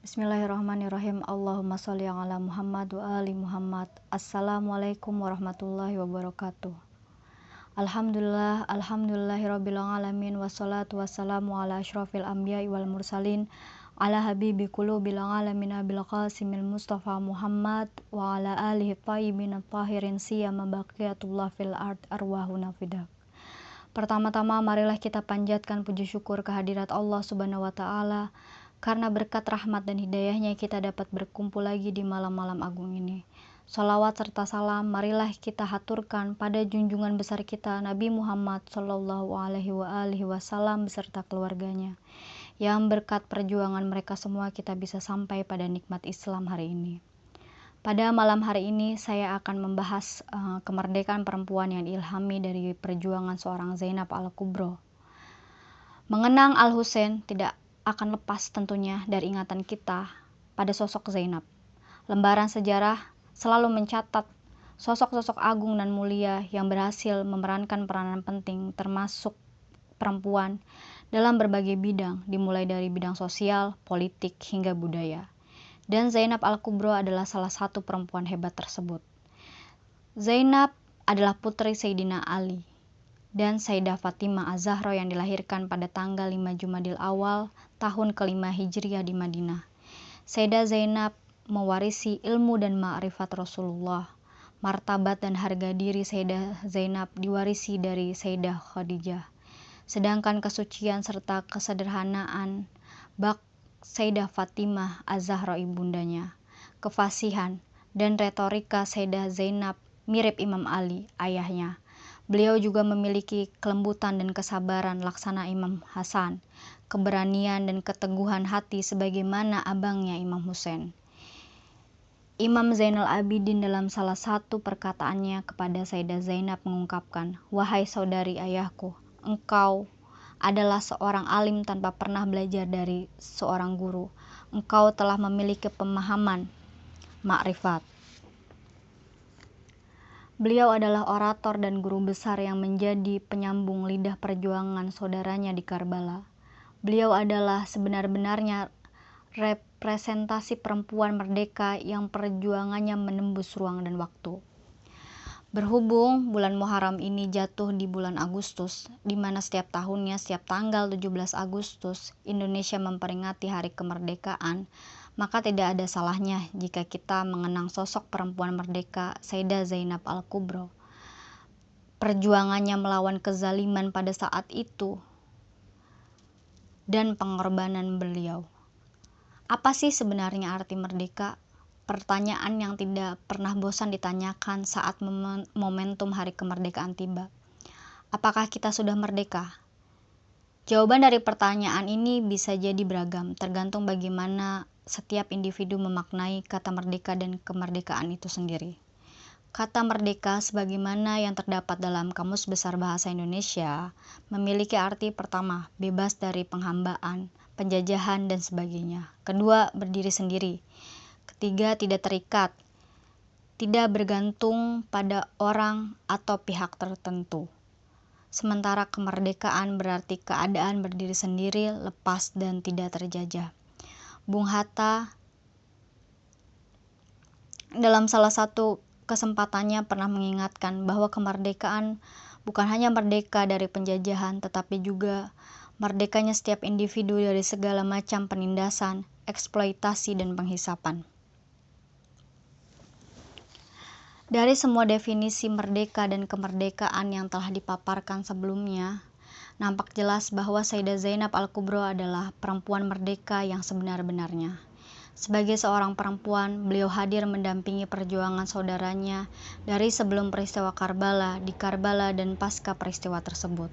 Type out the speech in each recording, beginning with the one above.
Bismillahirrahmanirrahim. Allahumma sholli ala Muhammad wa ali Muhammad. Assalamualaikum warahmatullahi wabarakatuh. Alhamdulillahirabbil alamin, wassalatu wassalamu ala asyrofil anbiya'i wal mursalin, ala habibi qulubil alamin abil qasimil mustafa Muhammad wa ala alihi thayyibin tahirin siyama baqiyatullah fil ard arwahuna fidak. Pertama-tama marilah kita panjatkan puji syukur kehadirat Allah Subhanahu wa taala. Karena berkat rahmat dan hidayahnya kita dapat berkumpul lagi di malam-malam agung ini. Salawat serta salam marilah kita haturkan pada junjungan besar kita Nabi Muhammad Sallallahu Alaihi Wasallam beserta keluarganya. Yang berkat perjuangan mereka semua kita bisa sampai pada nikmat Islam hari ini. Pada malam hari ini saya akan membahas kemerdekaan perempuan yang diilhami dari perjuangan seorang Zainab Al-Kubro. Mengenang Al-Husain tidak akan lepas tentunya dari ingatan kita pada sosok Zainab. Lembaran sejarah selalu mencatat sosok-sosok agung dan mulia yang berhasil memerankan peranan penting termasuk perempuan dalam berbagai bidang, dimulai dari bidang sosial, politik, hingga budaya. Dan Zainab Al-Kubro adalah salah satu perempuan hebat tersebut. Zainab adalah putri Sayyidina Ali dan Sayyidah Fatimah Az-Zahra yang dilahirkan pada tanggal 5 Jumadil Awal tahun ke-5 Hijriah di Madinah. Sayyidah Zainab mewarisi ilmu dan ma'rifat Rasulullah. Martabat dan harga diri Sayyidah Zainab diwarisi dari Sayyidah Khadijah. Sedangkan kesucian serta kesederhanaan bak Sayyidah Fatimah Az-Zahra ibundanya. Kefasihan dan retorika Sayyidah Zainab mirip Imam Ali, ayahnya. Beliau juga memiliki kelembutan dan kesabaran laksana Imam Hasan, keberanian dan keteguhan hati sebagaimana abangnya Imam Husain. Imam Zainal Abidin dalam salah satu perkataannya kepada Sayyidah Zainab mengungkapkan, "Wahai saudari ayahku, engkau adalah seorang alim tanpa pernah belajar dari seorang guru. Engkau telah memiliki pemahaman, makrifat." Beliau adalah orator dan guru besar yang menjadi penyambung lidah perjuangan saudaranya di Karbala. Beliau adalah sebenar-benarnya representasi perempuan merdeka yang perjuangannya menembus ruang dan waktu. Berhubung bulan Muharram ini jatuh di bulan Agustus, di mana setiap tahunnya setiap tanggal 17 Agustus Indonesia memperingati hari kemerdekaan, maka tidak ada salahnya jika kita mengenang sosok perempuan merdeka Sayyidah Zainab Al-Kubro. Perjuangannya melawan kezaliman pada saat itu dan pengorbanan beliau. Apa sih sebenarnya arti merdeka? Pertanyaan yang tidak pernah bosan ditanyakan saat momentum hari kemerdekaan tiba. Apakah kita sudah merdeka? Jawaban dari pertanyaan ini bisa jadi beragam, tergantung bagaimana setiap individu memaknai kata merdeka dan kemerdekaan itu sendiri. Kata merdeka sebagaimana yang terdapat dalam Kamus Besar Bahasa Indonesia memiliki arti pertama, bebas dari penghambaan, penjajahan, dan sebagainya. Kedua, berdiri sendiri. Ketiga, tidak terikat, tidak bergantung pada orang atau pihak tertentu. Sementara kemerdekaan berarti keadaan berdiri sendiri, lepas, dan tidak terjajah. Bung Hatta dalam salah satu kesempatannya pernah mengingatkan bahwa kemerdekaan bukan hanya merdeka dari penjajahan, tetapi juga merdekanya setiap individu dari segala macam penindasan, eksploitasi, dan penghisapan. Dari semua definisi merdeka dan kemerdekaan yang telah dipaparkan sebelumnya, nampak jelas bahwa Sayyidah Zainab Al-Kubro adalah perempuan merdeka yang sebenar-benarnya. Sebagai seorang perempuan, beliau hadir mendampingi perjuangan saudaranya dari sebelum peristiwa Karbala, di Karbala, dan pasca peristiwa tersebut.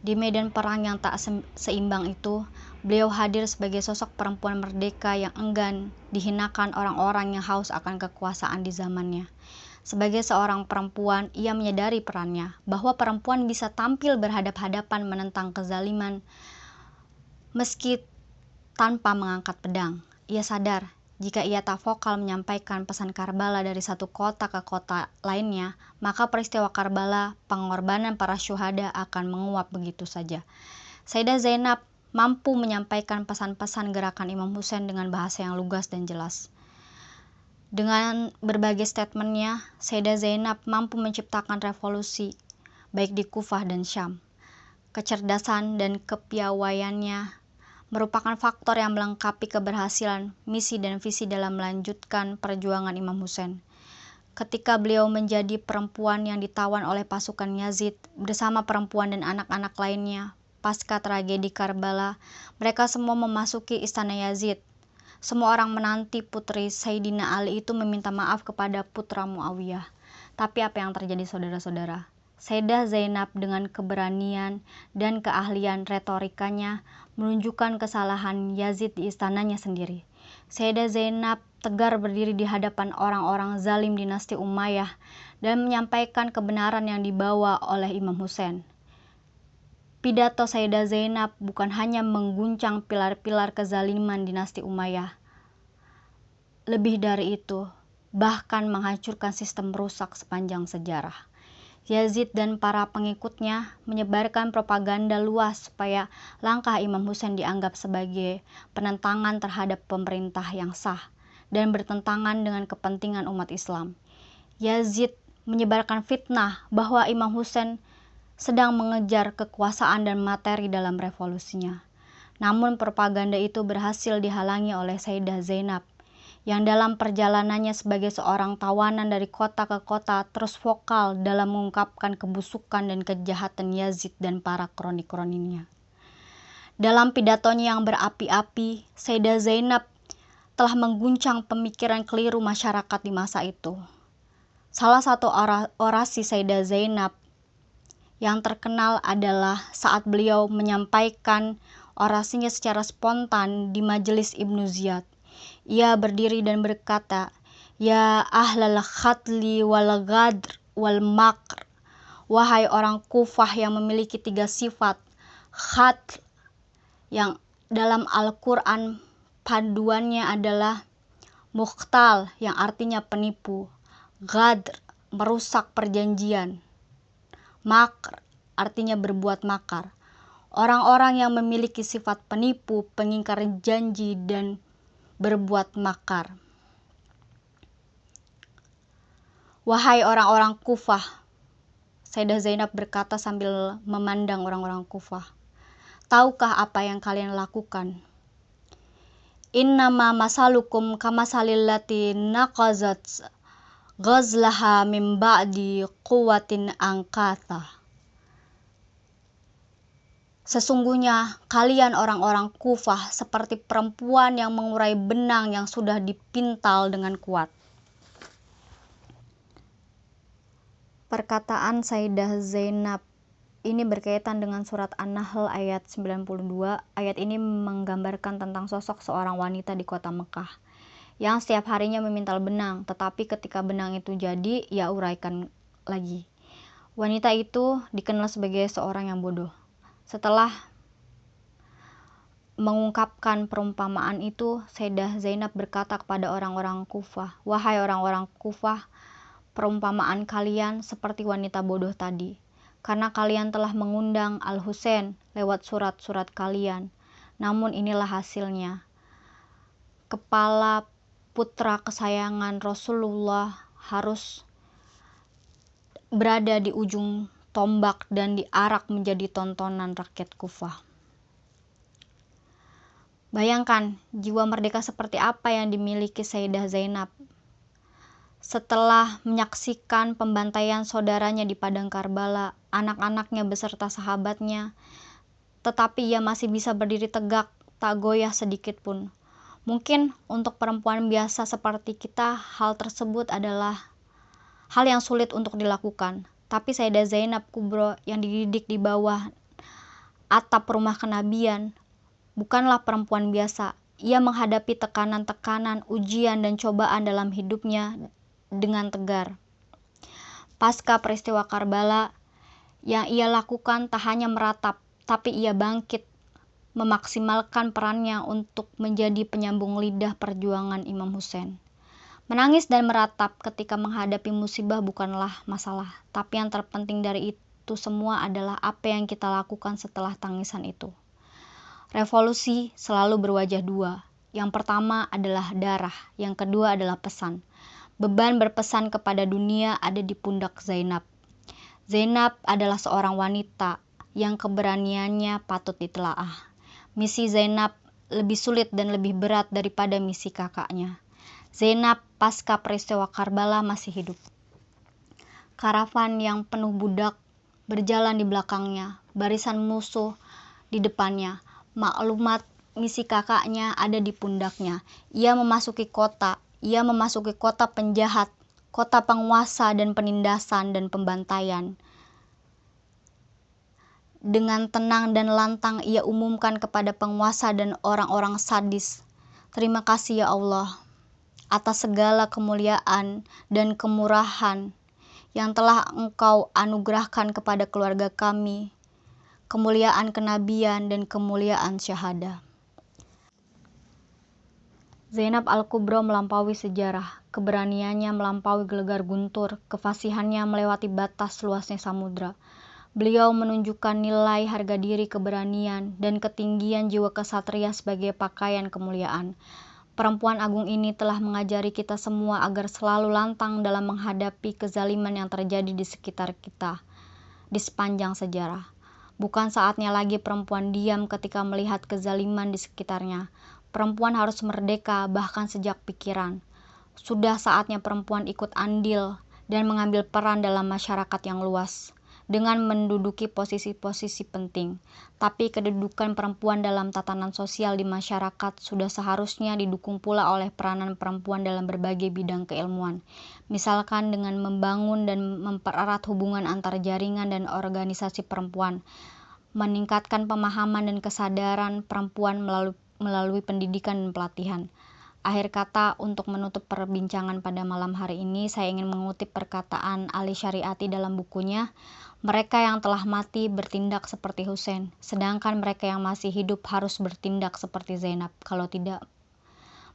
Di medan perang yang tak seimbang itu, beliau hadir sebagai sosok perempuan merdeka yang enggan dihinakan orang-orang yang haus akan kekuasaan di zamannya. Sebagai seorang perempuan, ia menyadari perannya, bahwa perempuan bisa tampil berhadap-hadapan menentang kezaliman meski tanpa mengangkat pedang. Ia sadar, jika ia tak vokal menyampaikan pesan Karbala dari satu kota ke kota lainnya, maka peristiwa Karbala, pengorbanan para syuhada akan menguap begitu saja. Sayyidah Zainab mampu menyampaikan pesan-pesan gerakan Imam Husain dengan bahasa yang lugas dan jelas. Dengan berbagai statementnya, Sayyidah Zainab mampu menciptakan revolusi, baik di Kufah dan Syam. Kecerdasan dan kepiawaiannya merupakan faktor yang melengkapi keberhasilan misi dan visi dalam melanjutkan perjuangan Imam Husain. Ketika beliau menjadi perempuan yang ditawan oleh pasukan Yazid bersama perempuan dan anak-anak lainnya pasca tragedi Karbala, mereka semua memasuki istana Yazid. Semua orang menanti putri Sayyidina Ali itu meminta maaf kepada putra Muawiyah. Tapi apa yang terjadi, saudara-saudara? Sayyidah Zainab dengan keberanian dan keahlian retorikanya menunjukkan kesalahan Yazid di istananya sendiri. Sayyidah Zainab tegar berdiri di hadapan orang-orang zalim dinasti Umayyah dan menyampaikan kebenaran yang dibawa oleh Imam Husain. Pidato Sayyidah Zainab bukan hanya mengguncang pilar-pilar kezaliman dinasti Umayyah. Lebih dari itu, bahkan menghancurkan sistem rusak sepanjang sejarah. Yazid dan para pengikutnya menyebarkan propaganda luas supaya langkah Imam Husain dianggap sebagai penentangan terhadap pemerintah yang sah dan bertentangan dengan kepentingan umat Islam. Yazid menyebarkan fitnah bahwa Imam Husain sedang mengejar kekuasaan dan materi dalam revolusinya. Namun propaganda itu berhasil dihalangi oleh Sayyidah Zainab yang dalam perjalanannya sebagai seorang tawanan dari kota ke kota terus vokal dalam mengungkapkan kebusukan dan kejahatan Yazid dan para kroni-kroninya. Dalam pidatonya yang berapi-api, Sayyidah Zainab telah mengguncang pemikiran keliru masyarakat di masa itu. Salah satu orasi Sayyidah Zainab yang terkenal adalah saat beliau menyampaikan orasinya secara spontan di majelis Ibnu Ziyad. Ia berdiri dan berkata, "Ya ahlal khatli wal ghadr wal makr." Wahai orang Kufah yang memiliki 3 sifat. Khatl yang dalam Al-Quran paduannya adalah mukhtal yang artinya penipu. Ghadr merusak perjanjian. Makr artinya berbuat makar. Orang-orang yang memiliki sifat penipu, pengingkar janji, dan berbuat makar. Wahai orang-orang Kufah, Sayyidah Zainab berkata sambil memandang orang-orang Kufah, tahukah apa yang kalian lakukan? Innama masalukum kamasalil lati naqazat ghazlaha min ba'di quwwatin angkatha. Sesungguhnya kalian orang-orang Kufah seperti perempuan yang mengurai benang yang sudah dipintal dengan kuat. Perkataan Sayyidah Zainab ini berkaitan dengan surat An-Nahl ayat 92. Ayat ini menggambarkan tentang sosok seorang wanita di kota Mekah yang setiap harinya memintal benang, tetapi ketika benang itu jadi, ia uraikan lagi. Wanita itu dikenal sebagai seorang yang bodoh. Setelah mengungkapkan perumpamaan itu, Sayyidah Zainab berkata kepada orang-orang Kufah, "Wahai orang-orang Kufah, perumpamaan kalian seperti wanita bodoh tadi, karena kalian telah mengundang Al-Husain lewat surat-surat kalian. Namun inilah hasilnya. Kepala putra kesayangan Rasulullah harus berada di ujung tombak dan diarak menjadi tontonan rakyat Kufah." Bayangkan jiwa merdeka seperti apa yang dimiliki Sayyidah Zainab. Setelah menyaksikan pembantaian saudaranya di padang Karbala, anak-anaknya beserta sahabatnya, tetapi ia masih bisa berdiri tegak, tak goyah sedikit pun. Mungkin untuk perempuan biasa seperti kita, hal tersebut adalah hal yang sulit untuk dilakukan. Tapi Sayyidah Zainab Kubro yang dididik di bawah atap rumah kenabian bukanlah perempuan biasa. Ia menghadapi tekanan-tekanan, ujian, dan cobaan dalam hidupnya dengan tegar. Pasca peristiwa Karbala, yang ia lakukan tak hanya meratap, tapi ia bangkit, memaksimalkan perannya untuk menjadi penyambung lidah perjuangan Imam Husain. Menangis dan meratap ketika menghadapi musibah bukanlah masalah, tapi yang terpenting dari itu semua adalah apa yang kita lakukan setelah tangisan itu. Revolusi selalu berwajah dua. Yang pertama adalah darah, yang kedua adalah pesan. Beban berpesan kepada dunia ada di pundak Zainab. Zainab adalah seorang wanita yang keberaniannya patut ditelaah. Misi Zainab lebih sulit dan lebih berat daripada misi kakaknya. Zainab pasca peristiwa Karbala masih hidup. Karavan yang penuh budak berjalan di belakangnya, barisan musuh di depannya. Maklumat misi kakaknya ada di pundaknya. Ia memasuki kota penjahat, kota penguasa dan penindasan dan pembantaian. Dengan tenang dan lantang ia umumkan kepada penguasa dan orang-orang sadis, "Terima kasih ya Allah atas segala kemuliaan dan kemurahan yang telah Engkau anugerahkan kepada keluarga kami, kemuliaan kenabian dan kemuliaan syahada." Zainab Al-Kubra melampaui sejarah, keberaniannya melampaui gelegar guntur, kefasihannya melewati batas luasnya samudra. Beliau menunjukkan nilai harga diri, keberanian, dan ketinggian jiwa kesatria sebagai pakaian kemuliaan. Perempuan agung ini telah mengajari kita semua agar selalu lantang dalam menghadapi kezaliman yang terjadi di sekitar kita di sepanjang sejarah. Bukan saatnya lagi perempuan diam ketika melihat kezaliman di sekitarnya. Perempuan harus merdeka bahkan sejak pikiran. Sudah saatnya perempuan ikut andil dan mengambil peran dalam masyarakat yang luas dengan menduduki posisi-posisi penting. Tapi kedudukan perempuan dalam tatanan sosial di masyarakat sudah seharusnya didukung pula oleh peranan perempuan dalam berbagai bidang keilmuan. Misalkan dengan membangun dan mempererat hubungan antar jaringan dan organisasi perempuan, meningkatkan pemahaman dan kesadaran perempuan melalui pendidikan dan pelatihan. Akhir kata, untuk menutup perbincangan pada malam hari ini, saya ingin mengutip perkataan Ali Syariati dalam bukunya, "Mereka yang telah mati bertindak seperti Hussein, sedangkan mereka yang masih hidup harus bertindak seperti Zainab. Kalau tidak,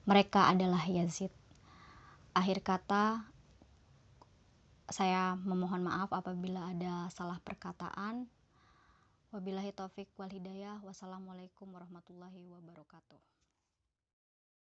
mereka adalah Yazid." Akhir kata, saya memohon maaf apabila ada salah perkataan. Wabillahi taufik wal hidayah. Wassalamualaikum warahmatullahi wabarakatuh.